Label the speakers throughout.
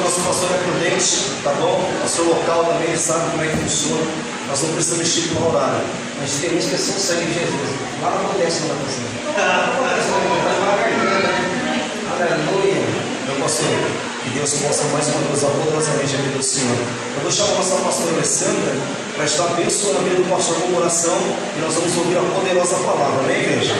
Speaker 1: nosso pastor é prudente, tá bom? Pastor local também, ele sabe como é que funciona. Nós não precisamos estipular horário. Mas tem uns que são sangue de Jesus. Lá não acontece nada assim. Aleluia. Meu pastor, que Deus possa mais uma vez abundosamente a vida do Senhor. Eu vou chamar a nossa pastora Alessandra para estar abençoando a vida do pastor com oração e nós vamos ouvir a poderosa palavra. Amém, igreja?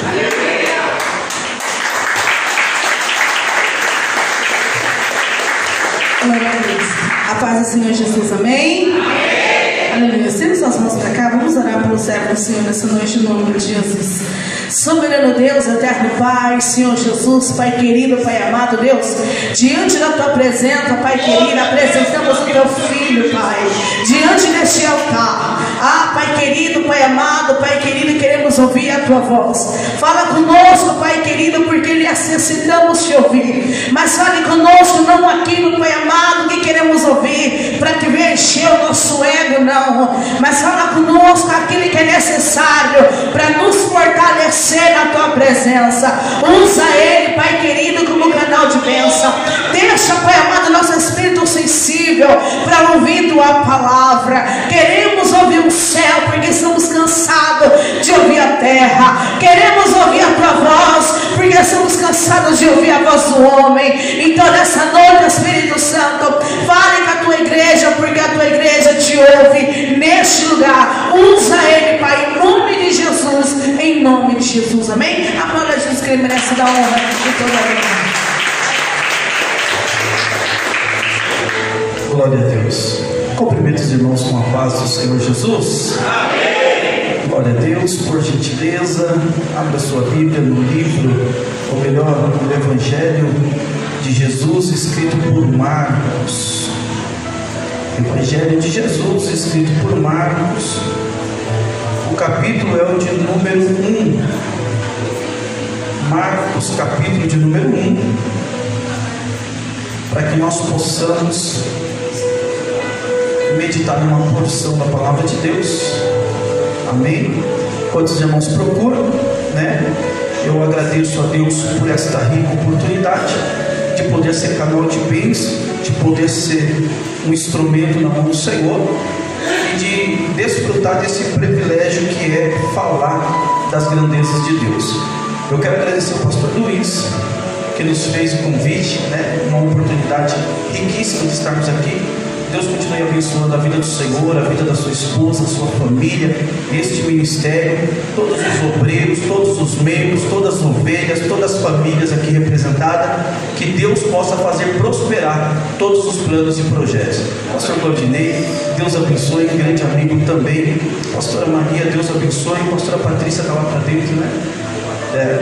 Speaker 2: A paz do Senhor Jesus, amém? Amém. Aleluia. Estenda suas mãos para cá, vamos orar pelo servo do Senhor nessa noite, em nome de Jesus. Soberano Deus, eterno Pai, Senhor Jesus, Pai querido, Pai amado Deus, diante da Tua presença, Pai querido, apresentamos o Teu Filho, Pai, diante deste altar. Pai querido, Pai amado, Pai querido, queremos ouvir a Tua voz. Fala conosco, Pai querido, porque necessitamos Te ouvir. Mas fale conosco, não aquilo, Pai amado, que queremos ouvir, para que venha encher o nosso ego, não. Mas fala conosco aquilo que é necessário, para nos fortalecer na Tua presença. Usa Ele, Pai querido, como canal de bênção. Deixa, Pai amado, nosso espírito sensível para ouvir Tua palavra. Queremos ouvir o céu, porque estamos cansados de ouvir a terra. Queremos ouvir a Tua voz, porque estamos cansados de ouvir a voz do homem. Então nessa noite, Espírito Santo, fale com a Tua igreja, porque a Tua igreja Te ouve neste lugar. Usa Ele, Pai, em nome de Jesus, em nome de Jesus, amém? A palavra de Jesus que Ele merece da honra e toda a glória.
Speaker 3: Glória a Deus. Cumprimento os irmãos com a paz do Senhor Jesus. Amém. Glória a Deus. Por gentileza, abra sua Bíblia no livro, ou melhor, no Evangelho de Jesus, escrito por Marcos. Evangelho de Jesus, escrito por Marcos. O capítulo é o de número 1. Marcos, capítulo de número 1. Para que nós possamos meditar numa porção da palavra de Deus. Amém? Quantos irmãos procuram, né? Eu agradeço a Deus por esta rica oportunidade de poder ser canal de bênção, de poder ser um instrumento na mão do Senhor e de desfrutar desse privilégio que é falar das grandezas de Deus. Eu quero agradecer ao pastor Luiz, que nos fez o convite, né? Uma oportunidade riquíssima de estarmos aqui. Deus continue abençoando a vida do Senhor, a vida da sua esposa, a sua família, este ministério, todos os obreiros, todos os membros, todas as ovelhas, todas as famílias aqui representadas. Que Deus possa fazer prosperar todos os planos e projetos. Pastor Claudinei, Deus abençoe, grande amigo também. Pastora Maria, Deus abençoe. Pastora Patrícia está lá para dentro, né?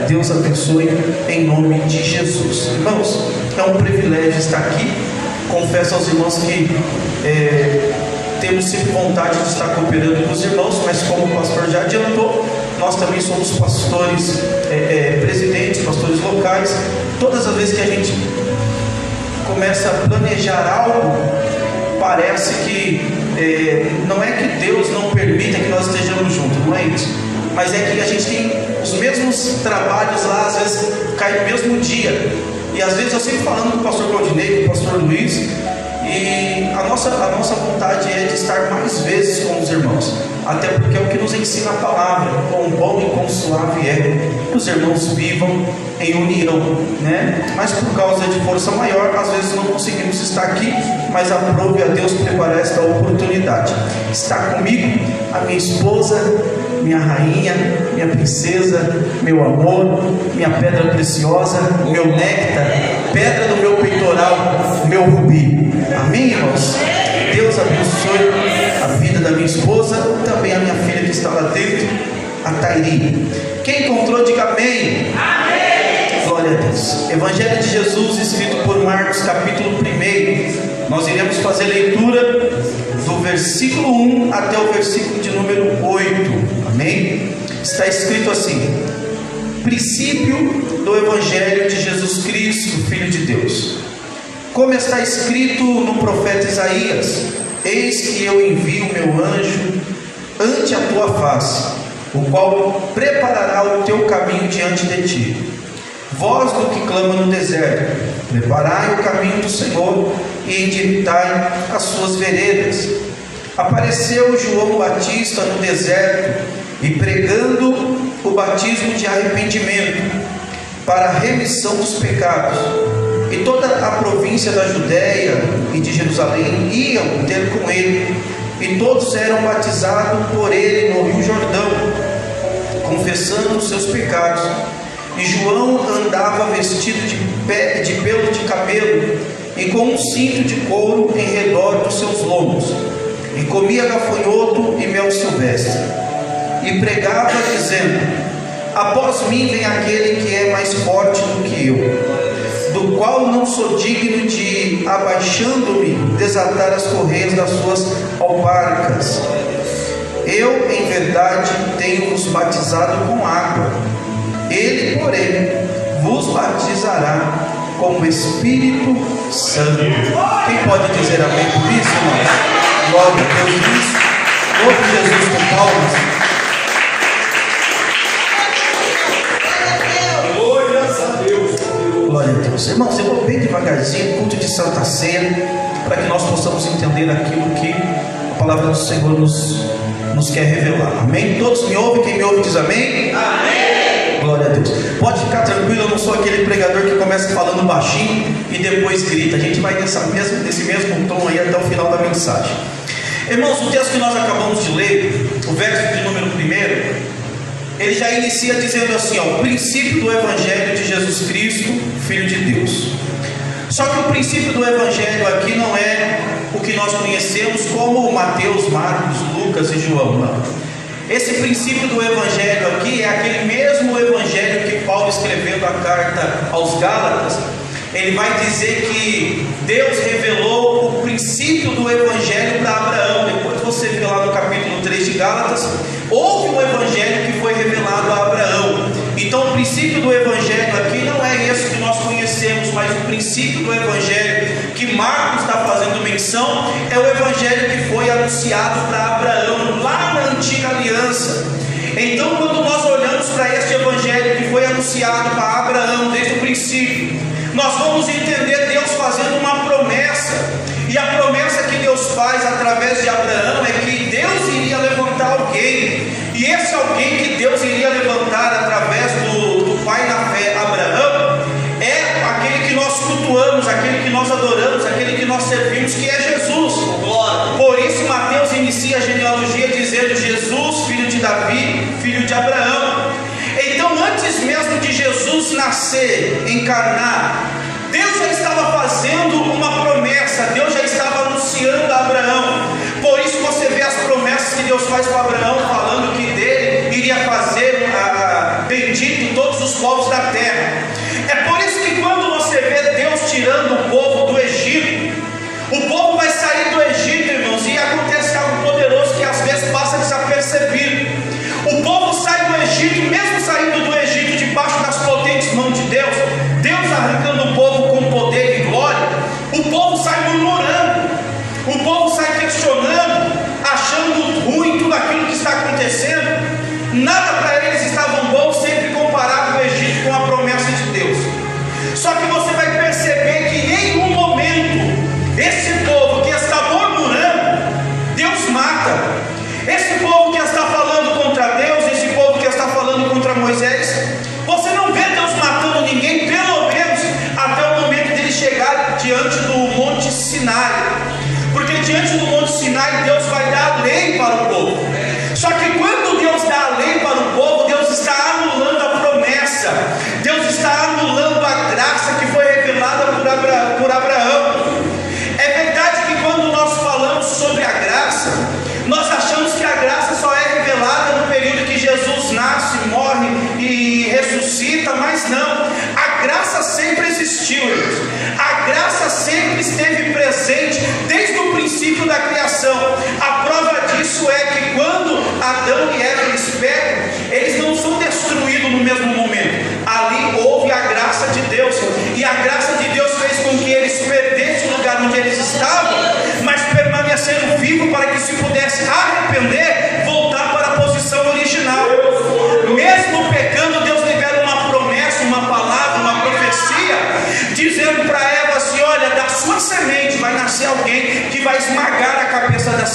Speaker 3: Deus abençoe em nome de Jesus. Irmãos, é um privilégio estar aqui. Confesso aos irmãos que temos sempre vontade de estar cooperando com os irmãos, mas como o pastor já adiantou, nós também somos pastores, presidentes, pastores locais. Todas as vezes que a gente começa a planejar algo, parece que não é que Deus não permita que nós estejamos juntos, não é isso, mas é que a gente tem os mesmos trabalhos lá, às vezes cai no mesmo dia. E às vezes eu sempre falando com o pastor Claudinei, com o pastor Luiz, e a nossa vontade é de estar mais vezes com os irmãos, até porque é o que nos ensina a palavra, quão bom e quão suave é que os irmãos vivam em união, né? Mas por causa de força maior, às vezes não conseguimos estar aqui, mas aprove a Deus preparar esta oportunidade. Está comigo a minha esposa, minha rainha, minha princesa, meu amor, minha pedra preciosa, meu néctar, pedra do meu peitoral, meu rubi. Amém, irmãos? Deus abençoe a vida da minha esposa, também a minha filha que está lá dentro, a Tairi. Quem encontrou, diga amém. Amém. Glória a Deus. Evangelho de Jesus, escrito por Marcos, capítulo 1. Nós iremos fazer leitura do versículo 1 até o versículo de número 8. Amém? Está escrito assim: princípio do Evangelho de Jesus Cristo, Filho de Deus. Como está escrito no profeta Isaías: eis que eu envio o meu anjo ante a tua face, o qual preparará o teu caminho diante de ti. Voz do que clama no deserto: preparai o caminho do Senhor e endireitai as suas veredas. Apareceu João Batista no deserto e pregando o batismo de arrependimento para a remissão dos pecados. E toda a província da Judéia e de Jerusalém iam ter com ele, e todos eram batizados por ele no Rio Jordão, confessando os seus pecados. E João andava vestido de pelo de camelo e com um cinto de couro em redor dos seus lombos, e comia gafanhoto e mel silvestre, e pregava dizendo: após mim vem aquele que é mais forte do que eu, do qual não sou digno de, abaixando-me, desatar as correias das suas alparcas. Eu, em verdade, tenho-vos batizado com água. Ele, porém, vos batizará com o Espírito Santo. Quem pode dizer amém por isso, irmãos? Glória a Deus. Isso. Louve Jesus com palmas. Glória a Deus. Irmãos, eu vou bem devagarzinho, culto de Santa Ceia, para que nós possamos entender aquilo que a palavra do Senhor nos quer revelar. Amém? Todos me ouvem? Quem me ouve diz amém? Amém! Glória a Deus. Pode ficar tranquilo, eu não sou aquele pregador que começa falando baixinho e depois grita. A gente vai nesse mesmo tom aí até o final da mensagem. Irmãos, o texto que nós acabamos de ler, o verso de número 1, ele já inicia dizendo assim: ó, o princípio do Evangelho de Jesus Cristo, Filho de Deus. Só que o princípio do Evangelho aqui não é o que nós conhecemos como Mateus, Marcos, Lucas e João, não. Esse princípio do Evangelho aqui é aquele mesmo Evangelho que Paulo, escrevendo a carta aos Gálatas, ele vai dizer que Deus revelou o princípio do Evangelho para Abraão. Depois você vê lá no capítulo 3 de Gálatas, houve um Evangelho que foi revelado a Abraão. Então o princípio do Evangelho aqui não é esse que nós conhecemos, mas o princípio do Evangelho que Marcos está fazendo menção é o Evangelho que foi anunciado para Abraão lá na antiga aliança. Então quando nós olhamos para este Evangelho que foi anunciado para Abraão desde o princípio, nós vamos entender Deus fazendo uma promessa. E a promessa que Deus faz através de Abraão é que Deus iria levantar alguém. E esse alguém que Deus iria levantar através do pai na fé, Abraão, é aquele que nós cultuamos, aquele que nós adoramos, aquele que nós servimos, que é Jesus. Por isso Mateus inicia a genealogia dizendo: Jesus, filho de Davi, filho de Abraão. Então, antes mesmo de Jesus nascer, encarnar, Deus já estava fazendo uma promessa, Deus já estava anunciando a Abraão. Por isso você vê as promessas que Deus faz para Abraão, falando que dele iria fazer bendito todos os povos da terra. É por isso que quando você vê Deus tirando o povo do Egito, o povo vai sair do Egito, irmãos, e acontece algo poderoso que às vezes passa desapercebido. O povo sai do Egito, mesmo saindo do Egito debaixo das potentes mãos de Deus, Deus arrancando o povo com poder e glória, o povo sai murmurando, o povo sai questionando, achando ruim tudo aquilo que está acontecendo. Nada para eles estavam bom, sempre comparado o Egito com a promessa de Deus. Só que você vai perceber que em um momento, esse povo que está murmurando, Deus mata. Esse povo que está falando contra Deus, esse povo que está falando contra Moisés, você não vê Deus matando ninguém, pelo menos até o momento dele chegar diante do Monte Sinai. Porque diante do Monte Sinai Deus vai dar a lei para o povo. Só que quando Deus dá a lei para o povo, Deus está anulando a promessa, Deus está anulando a graça que foi revelada por Abraão. É verdade que quando nós falamos sobre a graça, nós achamos que a graça só é revelada no período que Jesus nasce, morre e ressuscita, mas não. A graça sempre existiu, irmãos. A graça sempre esteve presente desde o princípio da criação. A prova disso é que quando Adão e Eva eles pecam, eles não são destruídos no mesmo momento. Ali houve a graça de Deus, e a graça de Deus fez com que eles perdessem o lugar onde eles estavam, mas permaneceram vivos para que se pudesse arrepender, voltar para a posição original. Mesmo pecando, Deus libera uma promessa, uma palavra,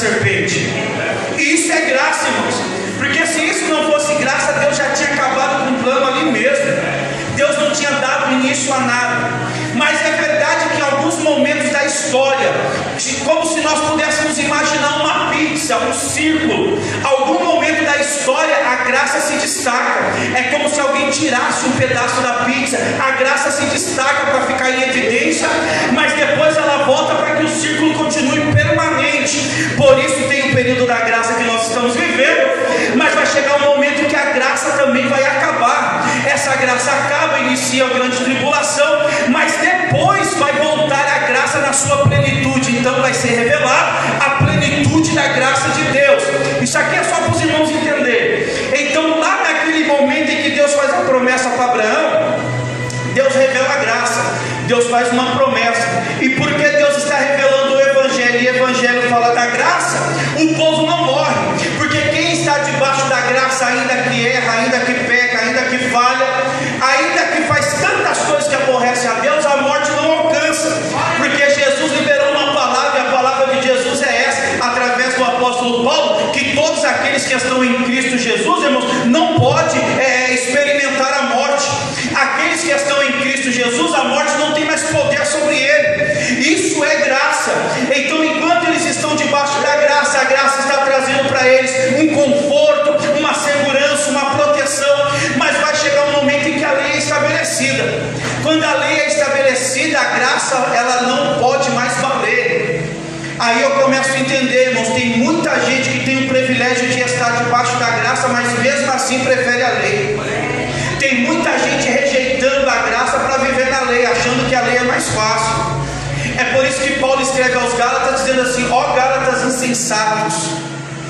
Speaker 3: serpente. E isso é graça, irmãos, porque se isso não fosse graça, Deus já tinha acabado com o plano ali mesmo. Deus não tinha dado início a nada. Mas é verdade que em alguns momentos da história, como se nós pudéssemos imaginar uma pizza, um círculo, algum momento da história a graça se destaca. É como se alguém tirasse um pedaço da pizza, a graça se destaca para ficar em evidência, mas depois ela volta para que o círculo continue permanente. Por isso tem o período da graça que nós estamos vivendo, mas vai chegar um momento que a graça também vai acabar. Essa graça acaba, inicia a grande tribulação, mas depois vai voltar a graça na sua plenitude. Então vai ser revelada a plenitude da graça de Deus. Isso aqui é só para os irmãos entenderem. Então lá naquele momento em que Deus faz a promessa para Abraão, Deus revela a graça, Deus faz uma promessa. E porque Deus está revelando o Evangelho, e o Evangelho fala da graça, o povo não morre, porque quem está debaixo da graça, ainda que erra, ainda que peca, ainda que falha, ainda que faz tantas coisas que aborrecem a Deus, a morte não alcança, porque Jesus liberou uma palavra, e a palavra de Jesus é essa, através do apóstolo Paulo, que todos aqueles que estão em Cristo Jesus, irmãos, não podem experimentar a morte. Aqueles que estão em Cristo Jesus, a morte não tem mais poder sobre ele. Isso é graça. Então, enquanto eles estão debaixo da graça, a graça está trazendo para eles um conforto, uma segurança, uma proteção. Mas vai chegar um momento em que a lei é estabelecida. Quando a lei é estabelecida, a graça ela não pode mais valer. Aí eu começo a entender, irmãos, tem muita gente que tem o privilégio de estar debaixo da graça, mas mesmo assim prefere a lei. Tem muita gente rejeitando a graça para viver na lei, achando que a lei é mais fácil. É por isso que Paulo escreve aos Gálatas dizendo assim: ó Gálatas insensatos,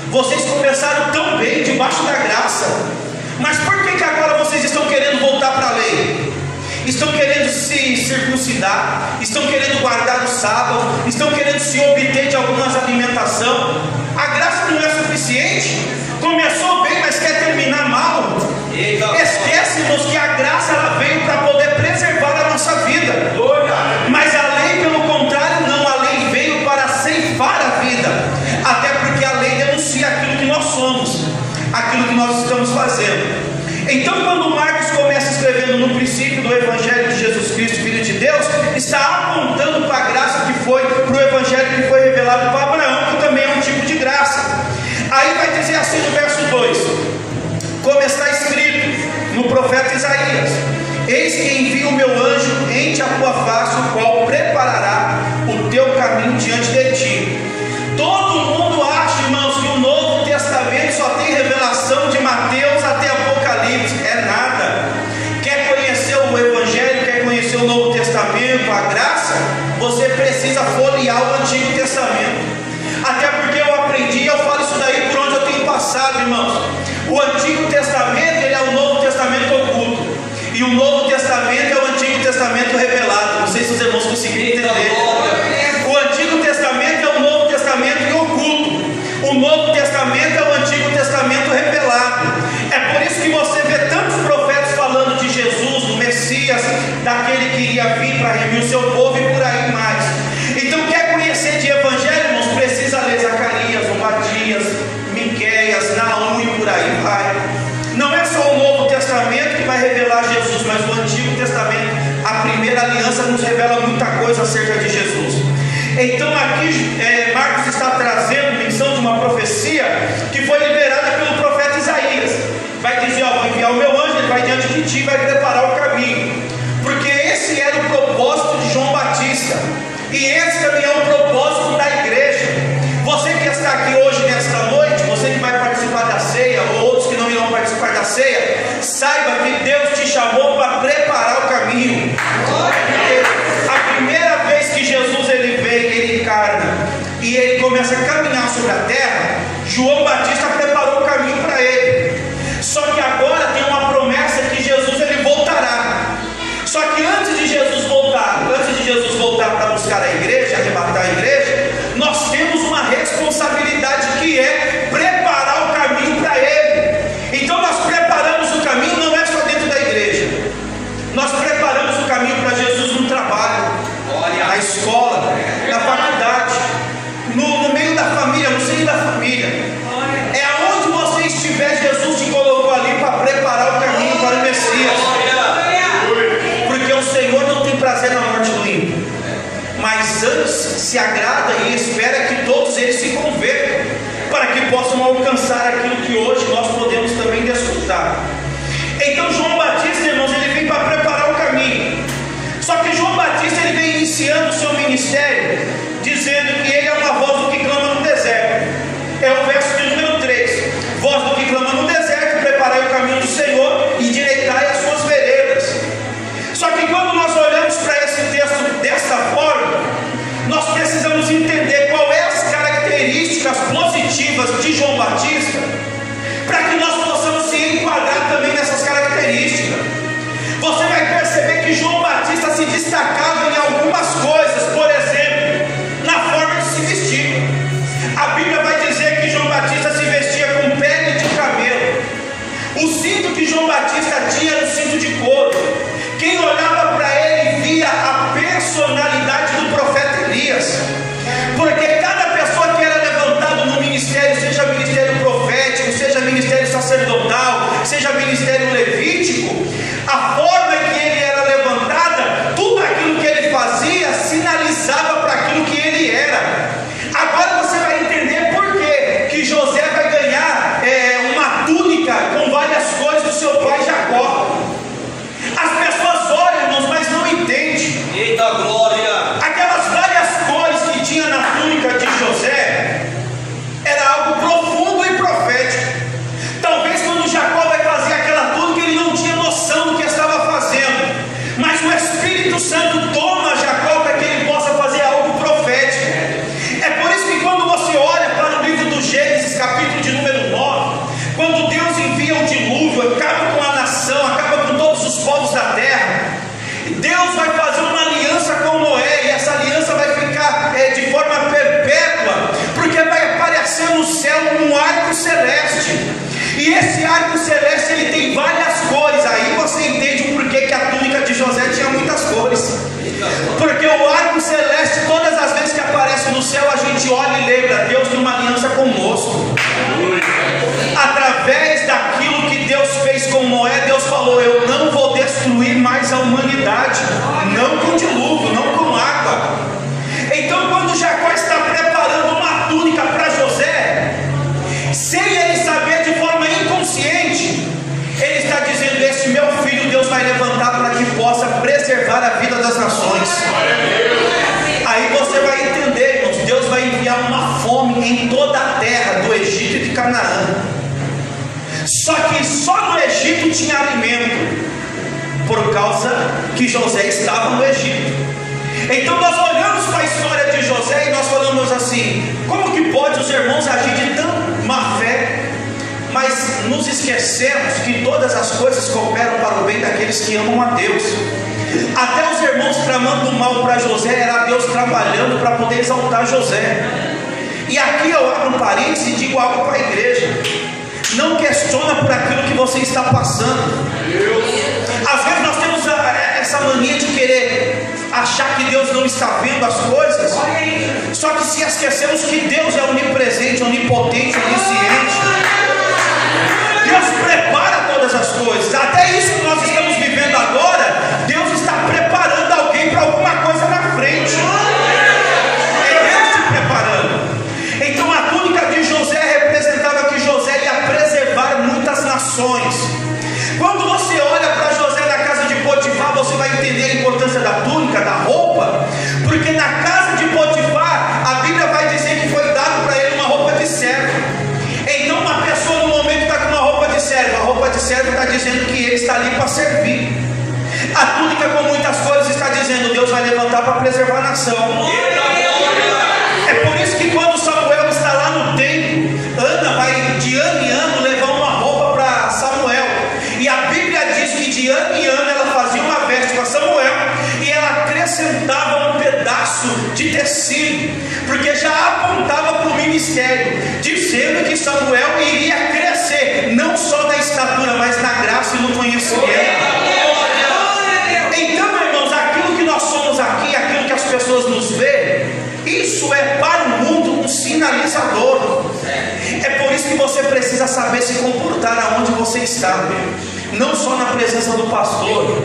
Speaker 3: vocês começaram tão bem debaixo da graça, mas por que agora vocês estão querendo voltar para a lei? Estão querendo se circuncidar, estão querendo guardar o sábado, estão querendo se obter de algumas alimentação. A graça não é suficiente? Começou bem, mas quer terminar mal? Esquece-nos que a graça ela veio para poder preservar a nossa vida, mas a lei, pelo contrário, não. A lei veio para ceifar a vida, até porque a lei denuncia aquilo que nós somos, aquilo que nós estamos fazendo. Então, quando Marcos começa escrevendo no princípio do Evangelho de Jesus Cristo, Filho de Deus, está apontando para a graça que foi, para o Evangelho que foi revelado para Abraão, que também é um tipo de graça. Aí vai dizer assim no verso 2, como está escrito no profeta Isaías: eis que envio o meu anjo ente a tua face, o qual preparará o teu caminho diante de ti. Todo mundo acha, irmãos, que o Novo Testamento só tem revelação de Mateus até Apocalipse. É nada. Quer conhecer o Evangelho, quer conhecer o Novo Testamento, a graça, você precisa folhear o Antigo Testamento. Até porque eu aprendi, eu falo isso daí por onde eu tenho passado, irmãos. O Antigo Testamento, ele é o Novo Testamento oculto, e o Novo Testamento é o Antigo Testamento revelado. Não sei se os irmãos conseguiram entender. O Antigo Testamento é o Novo Testamento oculto, o Novo Testamento é o Antigo Testamento revelado. É por isso que você vê tantos profetas falando de Jesus, do Messias, daquele que iria vir para remir o seu povo e por aí mais. Então, quer conhecer de Evangelho, irmãos, precisa ler Zacarias, Obadias, Miqueias, Naum e por aí vai. Não é só o Novo Testamento que vai revelar Jesus, mas o Antigo Testamento, a primeira aliança, nos revela muita coisa acerca de Jesus. Então aqui Marcos está trazendo menção de uma profecia que foi liberada pelo profeta Isaías. Vai dizer: ó, vou enviar o meu anjo, ele vai diante de ti e vai preparar o caminho. Porque esse era o propósito de João Batista, e esse também é o propósito da igreja. Você que está aqui hoje, nesta noite, você que vai participar da ceia, ou outros que não irão participar da ceia, saiba que Deus te chamou para preparar o caminho. A primeira vez que Jesus ele veio, ele encarna e ele começa a caminhar sobre a terra, João Batista preparou o caminho para ele. Só que agora tem uma promessa que Jesus ele voltará. Só que antes de Jesus voltar para buscar a igreja, arrebatar a igreja, nós temos uma responsabilidade que é preparar o caminho para ele. Então nós preparamos o caminho, não é só dentro da igreja, nós preparamos o caminho para Jesus no trabalho, na escola, na faculdade, no meio da família. No seio da se agrada e espera que todos eles se convertam, para que possam alcançar aquilo que hoje nós podemos também desfrutar. Então João Batista, irmãos, ele vem para preparar o caminho. Só que João Batista, ele vem iniciando o seu ministério, dizendo que ele é uma voz do que clama no deserto. É o verso de número 3. Voz do que clama no deserto, preparai o caminho do Senhor e endireitai as suas veredas. Só que quando nós olhamos para esse texto dessa forma, nós precisamos entender qual é as características positivas de João Batista, para que nós possamos se enquadrar também nessas características. Você vai perceber que João Batista se destacava em algumas coisas, por exemplo, na forma de se vestir. A Bíblia vai dizer que João Batista se vestia com pele de camelo. O cinto que João Batista tinha era o cinto de couro. Quem olhava para ele via a personalidade do profeta Elias, porque cada pessoa que era levantada no ministério, seja ministério profético, seja ministério sacerdotal, seja ministério levítico, a forma em que ele era levantada, tudo aquilo que ele fazia sinalizava para aquilo que ele era. Agora você vai entender por que José vai ganhar uma túnica com várias cores do seu pai Jacó. As pessoas olham, irmãos, mas não entendem.
Speaker 1: Eita glória!
Speaker 3: Aquelas várias cores que tinha na túnica de José era algo profundo e profético. Talvez quando Jacó vai fazer aquela túnica, ele não tinha noção do que estava fazendo, mas o Espírito Santo toma Jacó para que ele possa fazer algo profético. É por isso que quando você olha para o livro do Gênesis, capítulo de número 9, quando Deus envia o dilúvio, acaba com a nação, acaba com todos os povos da terra, Deus vai fazer uma aliança com Noé, e essa aliança vai ficar de forma perpétua, porque vai aparecer no céu um arco celeste, e esse arco celeste ele tem várias cores. Aí você entende o porquê que a túnica de José tinha muitas cores, porque o arco celeste, todas as vezes que aparece no céu, a gente olha e lembra, Deus tem uma aliança conosco. Através daquilo que Deus fez com Noé, Deus falou: eu não vou destruir mais a humanidade, não com dilúvio, não com água. Então quando Jacó está preparando uma túnica para José, sem ele saber, de forma inconsciente, ele está dizendo: esse meu filho Deus vai levantar para que possa preservar a vida das nações. Aí você vai entender, irmãos, Deus vai enviar uma fome em toda a terra do Egito e de Canaã. Só que só no Egito tinha alimento, por causa que José estava no Egito. Então nós olhamos para a história de José e nós falamos assim: como que pode os irmãos agir de tão má fé? Mas nos esquecemos que todas as coisas cooperam para o bem daqueles que amam a Deus. Até os irmãos tramando mal para José, era Deus trabalhando para poder exaltar José. E aqui eu abro um parênteses e digo algo para a igreja: não questiona por aquilo que você está passando. Às vezes nós temos essa mania de querer achar que Deus não está vendo as coisas, só que se esquecemos que Deus é onipresente, onipotente, onisciente. Deus prepara todas as coisas. Até isso que nós estamos vivendo agora, Deus está preparando alguém para alguma coisa na frente. É Deus se preparando. Então a túnica de José representava que José ia preservar muitas nações. Quando você olha para José na casa de Potifar, você vai entender a importância da túnica, da roupa, porque na casa de Potifar, a Bíblia vai dizer que foi dado para ele uma roupa de servo. Então uma pessoa no momento está com uma roupa de servo, a roupa de servo está dizendo que ele está ali para servir. A túnica com muitas cores está dizendo: Deus vai levantar para preservar a nação. É por isso que quando Samuel está lá no templo, Ana vai de ano em ano levar uma roupa para Samuel, e a Bíblia diz que de ano em ano ela fazia uma veste para Samuel e ela acrescentava um pedaço de tecido, porque já apontava para o ministério, dizendo que Samuel iria crescer, não só na estatura, mas na graça e no conhecimento. Então, irmãos, aquilo que nós somos aqui, aquilo que as pessoas nos veem, isso é para o mundo um sinalizador. É por isso que você precisa saber se comportar aonde você está, não só na presença do pastor,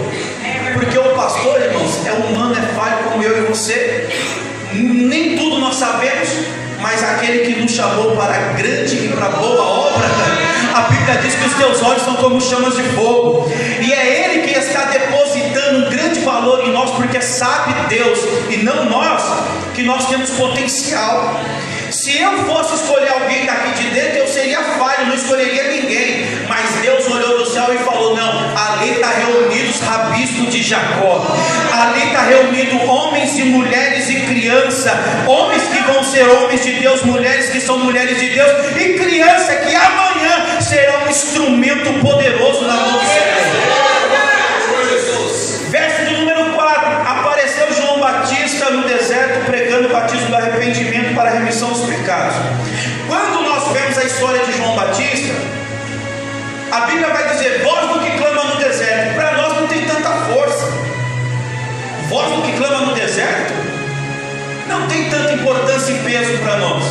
Speaker 3: porque o pastor, irmãos, é humano, é falho como eu e você. nem tudo nós sabemos, mas aquele que nos chamou para a grande e para a boa obra, a Bíblia diz que os teus olhos são como chamas de fogo, e é Ele que está depositando um grande valor em nós, porque sabe Deus, e não nós, que nós temos potencial. Se eu fosse escolher alguém daqui de dentro, eu seria falho, não escolheria ninguém. Mas Deus olhou do céu e falou: não, ali está reunido os rabiscos de Jacó, ali está reunido homens e mulheres e criança, homens que vão ser homens de Deus, mulheres que são mulheres de Deus, e criança que amanhã será um instrumento poderoso na mão do Senhor. Verso de número 4: apareceu João Batista no deserto, pregando o batismo do arrependimento para a remissão dos pecados. Quando nós vemos a história de João Batista, a Bíblia vai dizer: voz do que clama no deserto. Para nós não tem tanta força. Voz do que clama no deserto não tem tanta importância e peso para nós.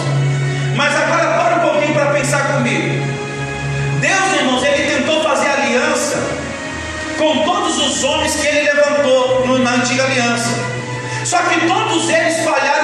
Speaker 3: Mas agora para um pouquinho para pensar comigo. Deus, irmãos, Ele tentou fazer aliança com todos os homens que Ele levantou na antiga aliança. Só que todos eles falharam